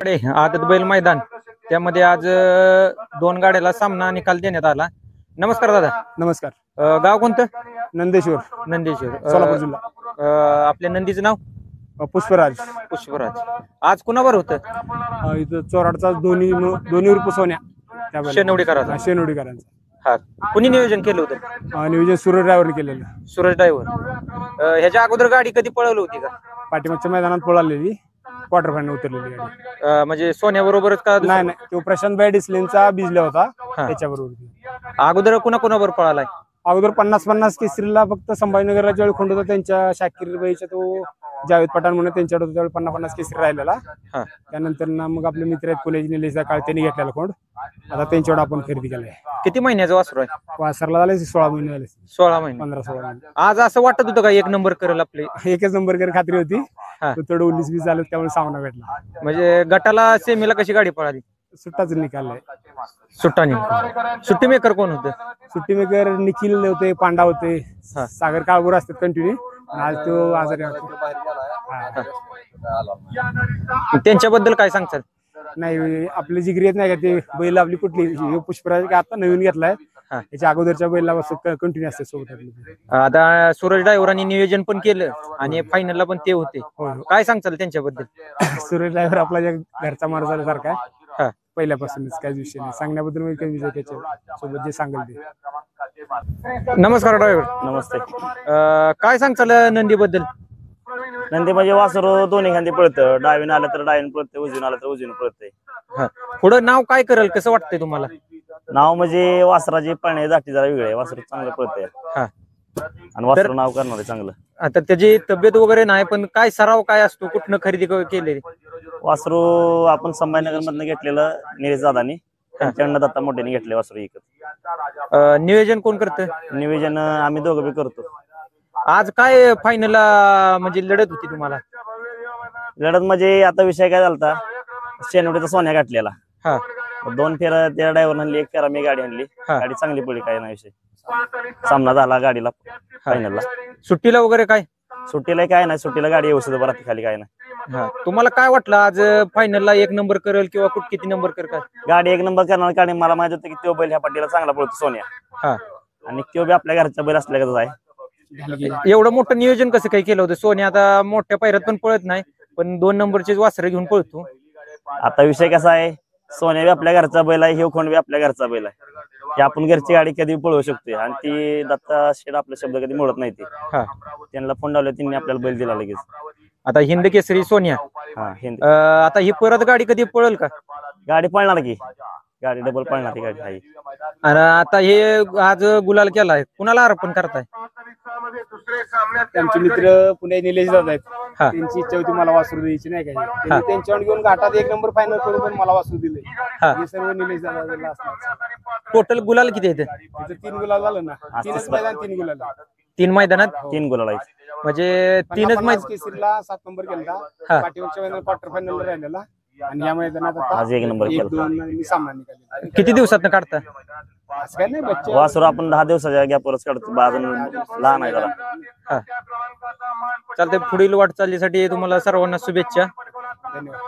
कडे आदत बैल मैदान त्यामध्ये आज दोन गाड्याला सामना निकाल देण्यात आला। नमस्कार दादा। नमस्कार। गाव कोणतं? नंदेश्वर, सोलापूर जिल्हा। आपल्या नंदीचं नाव? पुष्पराज। पुष्पराज। आज कुणावर होतं? इथं चोराडचा दोन्ही उर्फ सोन्या शेनवडीकरांचा। शेनवडीकरांचा। हा, कुणी नियोजन केलं होतं? नियोजन सूरज ड्रायव्हरने केलेलं। सूरज ड्रायव्हर। ह्याच्या अगोदर गाडी कधी पळवली होती का? पाठीमागच्या मैदानात पळालेली, क्वार्टर फायनल उतरलेली गाडी। म्हणजे सोन्या बरोबरच का? नाही, तो प्रशांत भाई डिसलेनचा बिजला होता त्याच्याबरोबर। अगोदर कुणाकुणावर पळालाय? अगोदर 50-50 केसरीला फक्त संभाजीनगरला ज्यावेळी खोंड होता त्यांच्या शाकीर भाईच्या तो जावेद पठाण म्हणून त्यांच्याकडे त्यावेळी 50-50 केसरी राहिलेला। त्यानंतर ना मग आपले मित्र आहेत पुण्याचे निलेश काळ त्यांनी घेतलेला खोंड, आता त्यांच्याकडे आपण खरेदी केलाय। किती महिन्याचं वासरू आहे? वासरला झाले 16 महिने झाले। 16 महिने। 15-16 महिने। आज असं वाटत होतं का एक नंबर करेल आपले? एकच नंबर कर खात्री होती, थोडं 19-20 झालं त्यामुळे सामना भेटला। म्हणजे गटाला सेमीला कशी गाडी पळाली? सुट्टाच निकाल सुट्टा निकाल। सुट्टी मेकर कोण होतं? सुट्टी मेकर निखिल होते, पांडा होते, सागर काळभोर असतात कंटिन्यू। आज तो आजारी त्यांच्याबद्दल काय सांगतात? नाही, आपली जी ग्रेत नाही का ते बैल आपली कुठली पुष्पराज आता नवीन घेतलाय, त्याच्या अगोदरच्या बैला कंटिन्यू असते सोबत। आता सूरज ड्रायव्हरांनी नियोजन पण केलं आणि फायनलला पण ते होते, काय सांगताल त्यांच्याबद्दल? सूरज ड्रायव्हर आपला घरचा माणूस सारखा आहे, पहिल्यापासूनच काही विषय नाही, सांगण्याबद्दल मी काही विषय त्याच्या सोबत जे सांगेल ते। नमस्कार ड्रायव्हर। नमस्ते। काय सांगताल नंदी बद्दल? नंदी म्हणजे वासरू दोन्ही खांदी पळतं, डावीन आलं तर डावीन पळतं, उजवीन आलं तर उजवीन पळतंय। पुढं नाव काय करेल कसं वाटतंय तुम्हाला? नाव म्हणजे वासराची पळणे जाती जरा वेगळे, वासरू चांगलं पळतंय आणि वासरू नाव करणार आहे चांगलं। आता त्याची तब्येत वगैरे नाही, पण काय सराव काय असतो, कुठनं खरेदी केले? वासरू आपण संभाजीनगर मधनं घेतलेलं निलेश दादानी, त्यांच्याकडनं दत्ता मोठ्याने घेतले वासरू इकत। नियोजन कोण करतं? नियोजन आम्ही दोघं बी करतो। आज काय फायनलला म्हणजे लढत होती तुम्हाला? लढत म्हणजे आता विषय काय झालता, शेनवडीचा सोन्या गाठलेला, 2 फेऱ्या त्या ड्रायव्हर आणली, 1 फेरा मी गाडी आणली, गाडी चांगली पडली, काय नाही विषय, सामना झाला गाडीला फायनलला। सुट्टीला वगैरे काय? सुट्टीला काय नाही, सुट्टीला गाडी व्यवस्थित बरं खाली काय नाही। तुम्हाला काय वाटलं आज फायनलला 1 नंबर करेल किंवा किती नंबर कर? काय गाडी 1 नंबर करणार, कारण मला माहित होतं की तो बैल ह्या पाठीला चांगला पळतो सोन्या, आणि तो बी आपल्या घरचा बैल असल्यागतच आहे। एवढं मोठं नियोजन कसं काही केलं होतं? सोन्या आता मोठ्या पायऱ्यात पण पळत नाही, पण 2 नंबरचे वासरे घेऊन पळतो। आता विषय कसा आहे, सोन्या बी आपल्या घरचा बैल आहे, हे खोंड बी आपल्या घरचा बैल आहे, की आपण घरची गाडी कधी पळवू शकतो, आणि ती दत्ता शेड आपला शब्द कधी मोडत नाही। ती त्यांना फोन लावले, त्यांनी आपल्याला बैल दिला लगेच। आता हिंद केसरी सोन्या, आता ही परत गाडी कधी पळेल का? गाडी पळणार की, गाडी डबल पळणार ती गाडी आहे। आणि आता हे आज गुलाल केलाय, कुणाला अर्पण करताय? त्यांचे मित्र पुणे निलेश दादा आहेत, त्यांची इच्छा होती मला वासरू द्यायची नाही का, त्यांच्यावर घेऊन घाटात 1 नंबर फायनल करून पण मला वासरू दिले, हे सर्व निलेश दादा असतात। टोटल गुलाल किती येते? 3 गुलाल झालं ना, 3 मैदान 3 गुलाल, 3 मैदानात 3 गुलाल आहेत, म्हणजे 3च मैदान। केसरीला 7 नंबर केला, पाठीवरच्या मैदानात क्वार्टर फायनल राहिलेला, आणि या मैदानात आज 1 नंबर केला। 1-2 सामना निकाल। किती दिवसात काढता वासरू? आपण 10 दिवसाच्या गॅपवरच काढतो, अजून लहान आहे जरा। चालतंय, पुढील वाटचालीसाठी तुम्हाला सर्वांना शुभेच्छा। धन्यवाद।